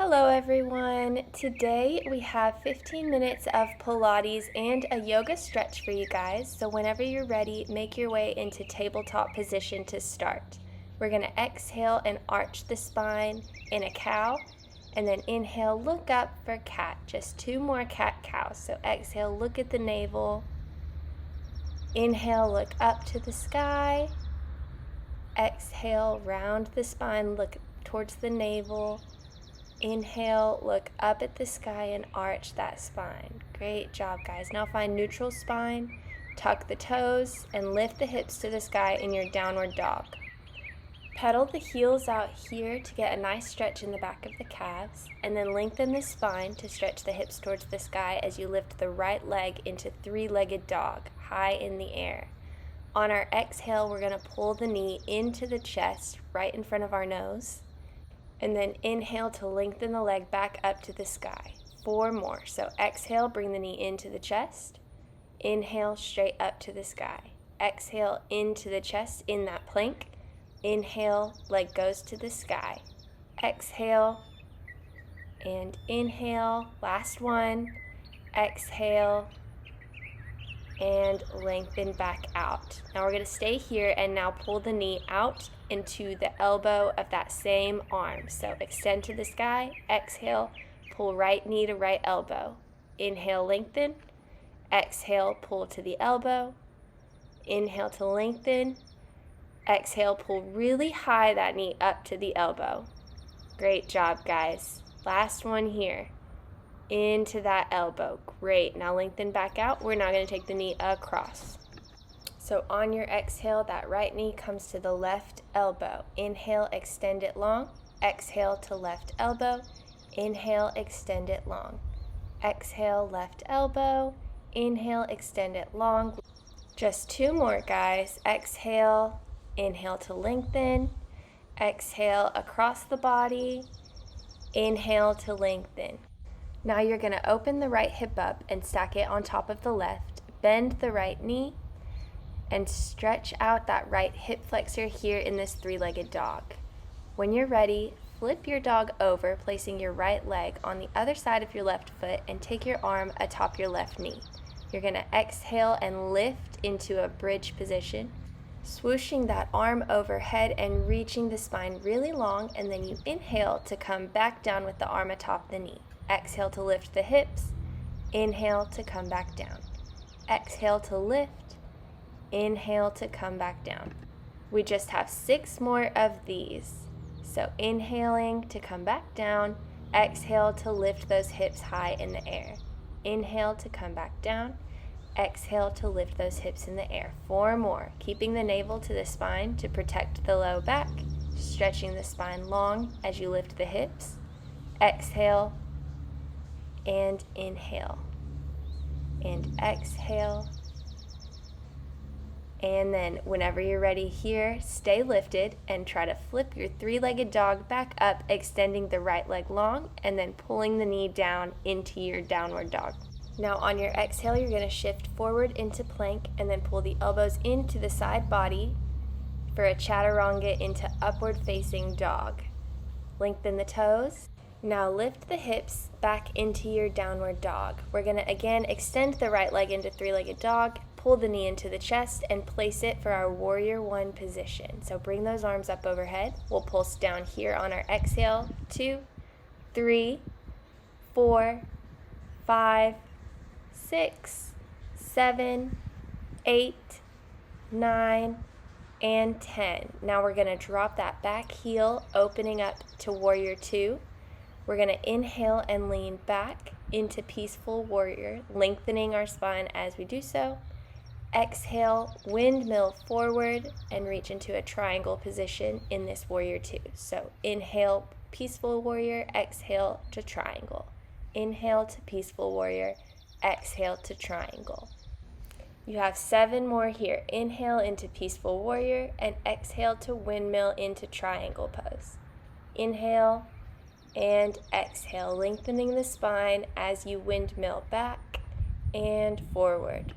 Hello everyone! Today we have 15 minutes of Pilates and a yoga stretch for you guys, so whenever you're ready, make your way into tabletop position to start. We're going to exhale and arch the spine in a cow, and then inhale, look up for cat. Just 2 more cat-cows. So exhale, look at the navel. Inhale, look up to the sky. Exhale, round the spine, look towards the navel. Inhale, look up at the sky and arch that spine. Great job, guys. Now find neutral spine, tuck the toes, and lift the hips to the sky in your downward dog. Pedal the heels out here to get a nice stretch in the back of the calves, and then lengthen the spine to stretch the hips towards the sky as you lift the right leg into three-legged dog, high in the air. On our exhale, we're going to pull the knee into the chest, right in front of our nose. And then inhale to lengthen the leg back up to the sky. 4 more. So exhale, bring the knee into the chest. Inhale, straight up to the sky. Exhale, into the chest in that plank. Inhale, leg goes to the sky. Exhale, and inhale. Last one. Exhale, and lengthen back out. Now we're going to stay here and now pull the knee out into the elbow of that same arm. So extend to the sky, exhale, pull right knee to right elbow. Inhale, lengthen. Exhale, pull to the elbow. Inhale to lengthen. Exhale, pull really high that knee up to the elbow. Great job, guys. Last one here. Into that elbow. Great. Now lengthen back out. We're now going to take the knee across. So on your exhale, that right knee comes to the left elbow. Inhale, extend it long. Exhale to left elbow. Inhale, extend it long. Exhale, left elbow. Inhale, extend it long. Just 2 more, guys. Exhale, inhale to lengthen. Exhale across the body. Inhale to lengthen. Now you're going to open the right hip up and stack it on top of the left. Bend the right knee and stretch out that right hip flexor here in this 3-legged dog. When you're ready, flip your dog over, placing your right leg on the other side of your left foot and take your arm atop your left knee. You're going to exhale and lift into a bridge position, swooshing that arm overhead and reaching the spine really long, and then you inhale to come back down with the arm atop the knee. Exhale to lift the hips. Inhale to come back down. Exhale to lift. Inhale to come back down. We just have 6 more of these. So inhaling to come back down. Exhale to lift those hips high in the air. Inhale to come back down. Exhale to lift those hips in the air. 4 more. Keeping the navel to the spine to protect the low back. Stretching the spine long as you lift the hips. Exhale. And inhale, and exhale, and then whenever you're ready here, stay lifted and try to flip your 3-legged dog back up, extending the right leg long and then pulling the knee down into your downward dog. Now on your exhale, you're going to shift forward into plank and then pull the elbows into the side body for a chaturanga into upward facing dog. Lengthen the toes. Now lift the hips back into your downward dog. We're going to again extend the right leg into 3-legged dog, pull the knee into the chest, and place it for our warrior 1 position. So bring those arms up overhead. We'll pulse down here on our exhale. 2, 3, 4, 5, 6, 7, 8, 9, and 10. Now we're going to drop that back heel, opening up to warrior 2. We're going to inhale and lean back into peaceful warrior, lengthening our spine as we do so. Exhale, windmill forward, and reach into a triangle position in this warrior 2. So inhale, peaceful warrior, exhale to triangle. Inhale to peaceful warrior, exhale to triangle. You have 7 more here. Inhale into peaceful warrior, and exhale to windmill into triangle pose. Inhale, and exhale, lengthening the spine as you windmill back and forward.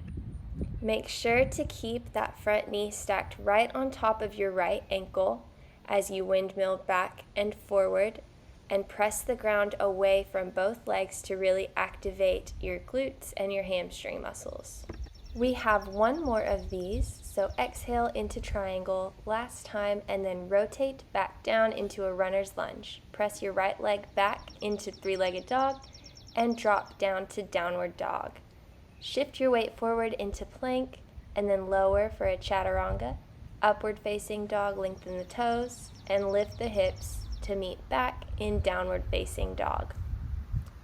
Make sure to keep that front knee stacked right on top of your right ankle as you windmill back and forward. and press the ground away from both legs to really activate your glutes and your hamstring muscles. We have one more of these, so exhale into triangle last time and then rotate back down into a runner's lunge. Press your right leg back into three-legged dog and drop down to downward dog. Shift your weight forward into plank and then lower for a chaturanga. Upward facing dog, lengthen the toes and lift the hips to meet back in downward facing dog.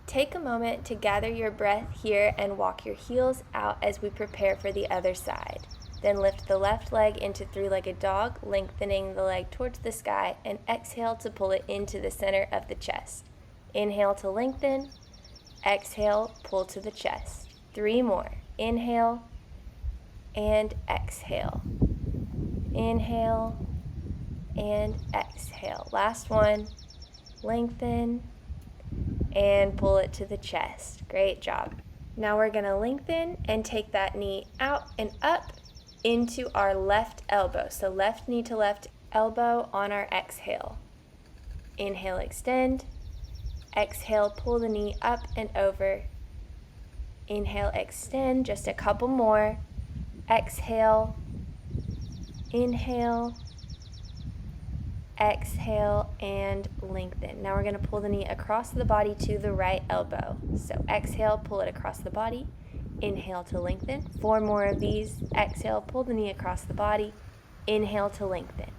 Take a moment to gather your breath here and walk your heels out as we prepare for the other side. Then lift the left leg into three-legged dog, lengthening the leg towards the sky, and exhale to pull it into the center of the chest. Inhale to lengthen, exhale, pull to the chest. 3 more. Inhale and exhale. Inhale and exhale. Last one. Lengthen and pull it to the chest. Great job. Now we're going to lengthen and take that knee out and up into our left elbow. So left knee to left elbow on our exhale. Inhale, extend. Exhale, pull the knee up and over. Inhale, extend. Just a couple more. Exhale. Inhale. Exhale and lengthen. Now we're going to pull the knee across the body to the right elbow. So exhale, pull it across the body. Inhale to lengthen. 4 more of these. Exhale, pull the knee across the body. Inhale to lengthen.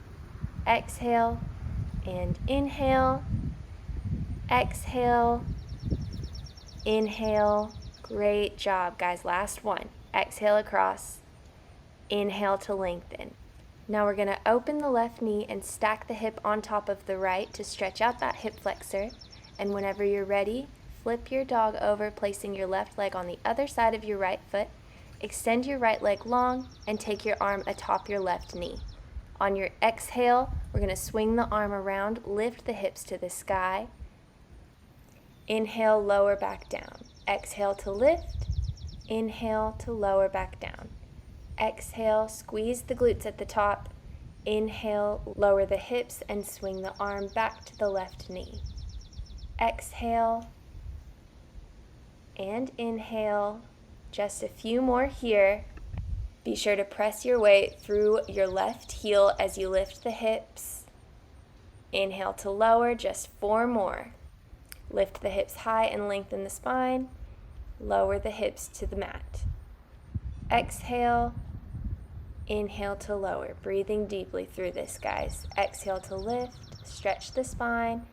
Exhale and inhale. Exhale. Inhale. Great job, guys. Last one. Exhale across. Inhale to lengthen. Now we're going to open the left knee and stack the hip on top of the right to stretch out that hip flexor. And whenever you're ready, flip your dog over, placing your left leg on the other side of your right foot. Extend your right leg long and take your arm atop your left knee. On your exhale, we're going to swing the arm around, lift the hips to the sky. Inhale, lower back down. Exhale to lift. Inhale to lower back down. Exhale, squeeze the glutes at the top. Inhale, lower the hips and swing the arm back to the left knee. Exhale and inhale. Just a few more here. Be sure to press your weight through your left heel as you lift the hips. Inhale to lower, just 4 more. Lift the hips high and lengthen the spine. Lower the hips to the mat. Exhale, inhale to lower, breathing deeply through this, guys. Exhale to lift, stretch the spine,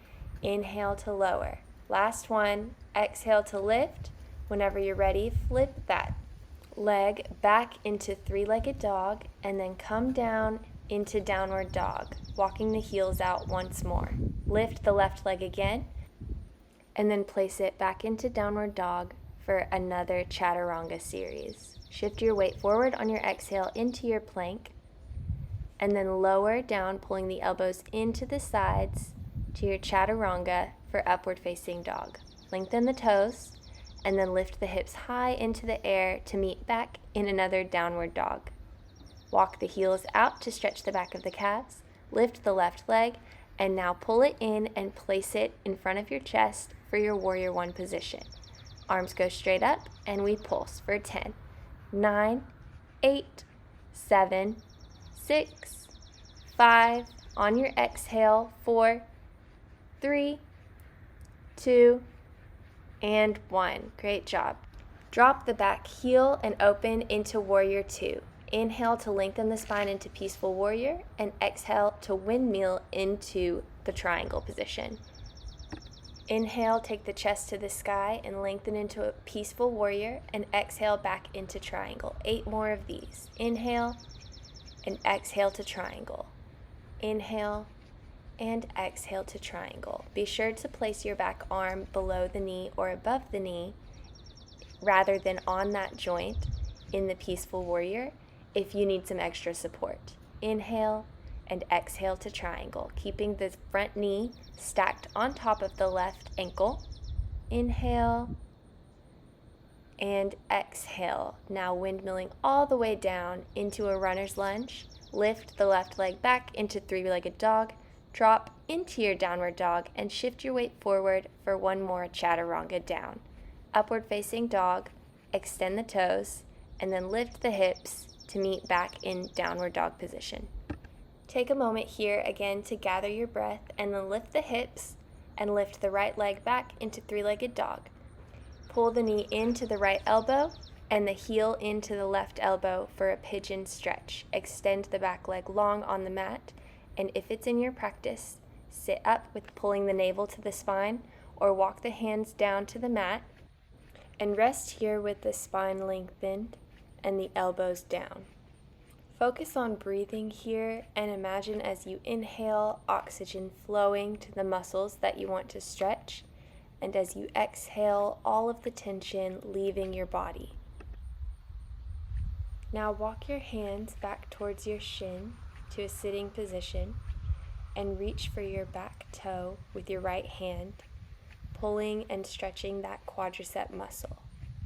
inhale to lower. Last one, exhale to lift. Whenever you're ready, flip that leg back into three-legged dog and then come down into downward dog, walking the heels out once more. Lift the left leg again and then place it back into downward dog for another chaturanga series. Shift your weight forward on your exhale into your plank and then lower down, pulling the elbows into the sides to your chaturanga for upward facing dog. Lengthen the toes and then lift the hips high into the air to meet back in another downward dog. Walk the heels out to stretch the back of the calves. Lift the left leg and now pull it in and place it in front of your chest for your warrior 1 position. Arms go straight up and we pulse for 10. 9, 8, 7, 6, 5. On your exhale, 4, 3, 2, and 1. Great job. Drop the back heel and open into warrior 2. Inhale to lengthen the spine into peaceful warrior and exhale to windmill into the triangle position. Inhale, take the chest to the sky and lengthen into a peaceful warrior and exhale back into triangle. 8 more of these. Inhale and exhale to triangle. Inhale and exhale to triangle. Be sure to place your back arm below the knee or above the knee rather than on that joint in the peaceful warrior if you need some extra support. Inhale and exhale to triangle, keeping the front knee stacked on top of the left ankle. Inhale and exhale. Now windmilling all the way down into a runner's lunge. Lift the left leg back into three-legged dog. Drop into your downward dog and shift your weight forward for one more chaturanga down. Upward facing dog, extend the toes, and then lift the hips to meet back in downward dog position. Take a moment here again to gather your breath and then lift the hips and lift the right leg back into three-legged dog. Pull the knee into the right elbow and the heel into the left elbow for a pigeon stretch. Extend the back leg long on the mat, and if it's in your practice, sit up with pulling the navel to the spine or walk the hands down to the mat and rest here with the spine lengthened and the elbows down. Focus on breathing here and imagine as you inhale, oxygen flowing to the muscles that you want to stretch, and as you exhale, all of the tension leaving your body. Now walk your hands back towards your shin to a sitting position and reach for your back toe with your right hand, pulling and stretching that quadricep muscle.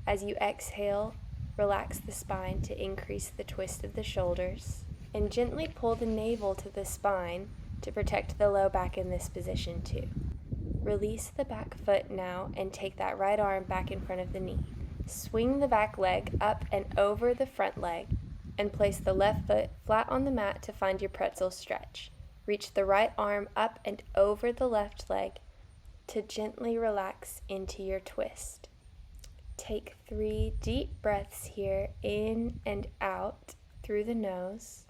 As you exhale, relax the spine to increase the twist of the shoulders, and gently pull the navel to the spine to protect the low back in this position too. Release the back foot now and take that right arm back in front of the knee. Swing the back leg up and over the front leg and place the left foot flat on the mat to find your pretzel stretch. Reach the right arm up and over the left leg to gently relax into your twist. Take 3 deep breaths here, in and out through the nose,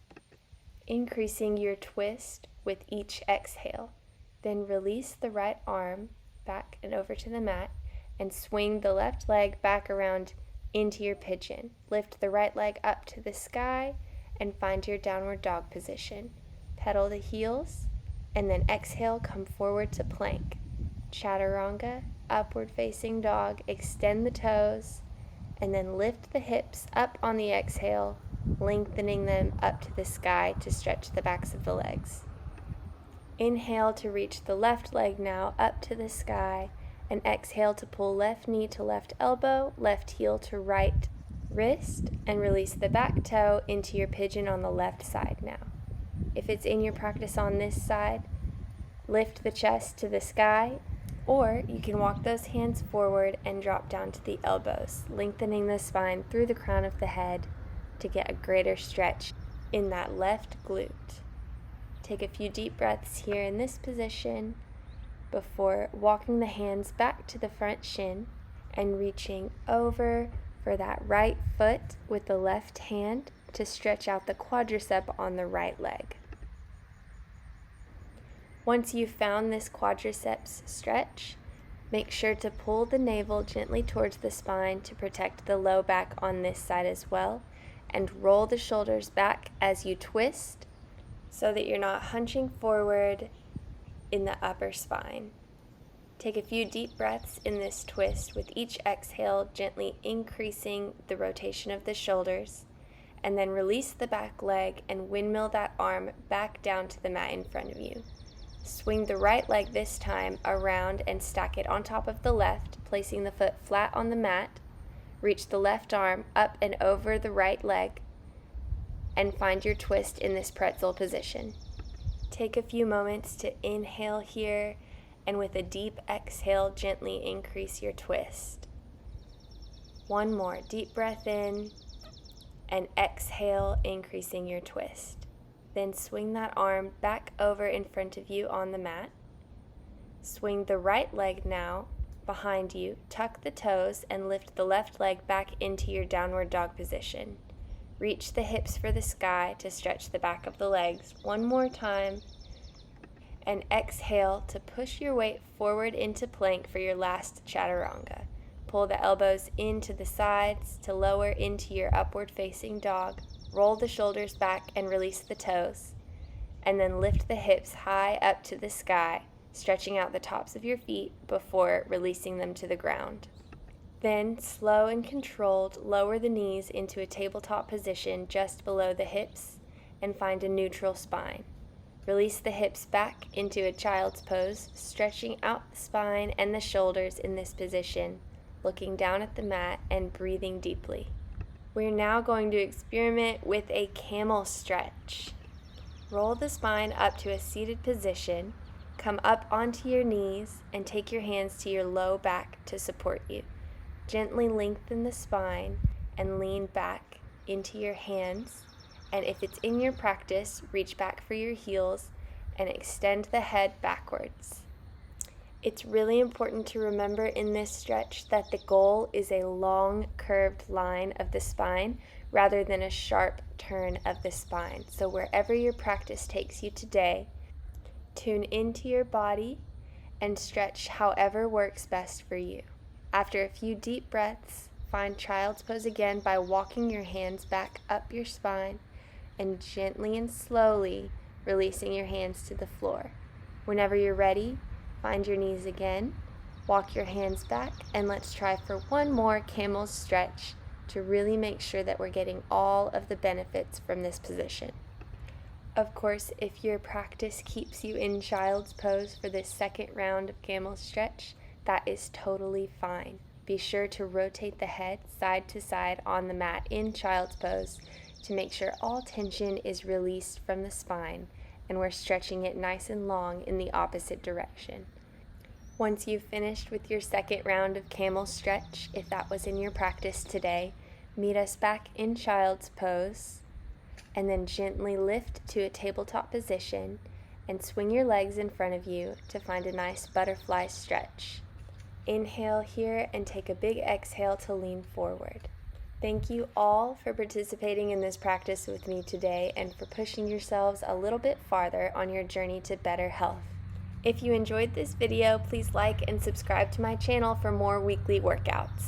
increasing your twist with each exhale. Then release the right arm back and over to the mat and swing the left leg back around into your pigeon. Lift the right leg up to the sky and find your downward dog position. Pedal the heels and then exhale, come forward to plank. Chaturanga, upward facing dog, extend the toes, and then lift the hips up on the exhale, lengthening them up to the sky to stretch the backs of the legs. Inhale to reach the left leg now up to the sky, and exhale to pull left knee to left elbow, left heel to right wrist, and release the back toe into your pigeon on the left side now. If it's in your practice on this side, lift the chest to the sky, or you can walk those hands forward and drop down to the elbows, lengthening the spine through the crown of the head to get a greater stretch in that left glute. Take a few deep breaths here in this position before walking the hands back to the front shin and reaching over for that right foot with the left hand to stretch out the quadricep on the right leg. Once you've found this quadriceps stretch, make sure to pull the navel gently towards the spine to protect the low back on this side as well, and roll the shoulders back as you twist so that you're not hunching forward in the upper spine. Take a few deep breaths in this twist with each exhale, gently increasing the rotation of the shoulders, and then release the back leg and windmill that arm back down to the mat in front of you. Swing the right leg this time around and stack it on top of the left, placing the foot flat on the mat. Reach the left arm up and over the right leg and find your twist in this pretzel position. Take a few moments to inhale here, and with a deep exhale, gently increase your twist. One more deep breath in and exhale, increasing your twist. Then swing that arm back over in front of you on the mat. Swing the right leg now behind you, tuck the toes, and lift the left leg back into your downward dog position. Reach the hips for the sky to stretch the back of the legs one more time, and exhale to push your weight forward into plank for your last chaturanga. Pull the elbows into the sides to lower into your upward facing dog. Roll the shoulders back and release the toes, and then lift the hips high up to the sky, stretching out the tops of your feet before releasing them to the ground. Then, slow and controlled, lower the knees into a tabletop position just below the hips and find a neutral spine. Release the hips back into a child's pose, stretching out the spine and the shoulders in this position, looking down at the mat and breathing deeply. We're now going to experiment with a camel stretch. Roll the spine up to a seated position, Come up onto your knees and take your hands to your low back to support you. Gently lengthen the spine and lean back into your hands. And if it's in your practice, reach back for your heels and extend the head backwards. It's really important to remember in this stretch that the goal is a long curved line of the spine rather than a sharp turn of the spine. So wherever your practice takes you today, tune into your body and stretch however works best for you. After a few deep breaths, find child's pose again by walking your hands back up your spine and gently and slowly releasing your hands to the floor. Whenever you're ready, find your knees again, walk your hands back, and let's try for one more camel stretch to really make sure that we're getting all of the benefits from this position. Of course, if your practice keeps you in child's pose for this second round of camel stretch, that is totally fine. Be sure to rotate the head side to side on the mat in child's pose to make sure all tension is released from the spine and we're stretching it nice and long in the opposite direction. Once you've finished with your second round of camel stretch, if that was in your practice today, meet us back in child's pose and then gently lift to a tabletop position and swing your legs in front of you to find a nice butterfly stretch. Inhale here and take a big exhale to lean forward. Thank you all for participating in this practice with me today and for pushing yourselves a little bit farther on your journey to better health. If you enjoyed this video, please like and subscribe to my channel for more weekly workouts.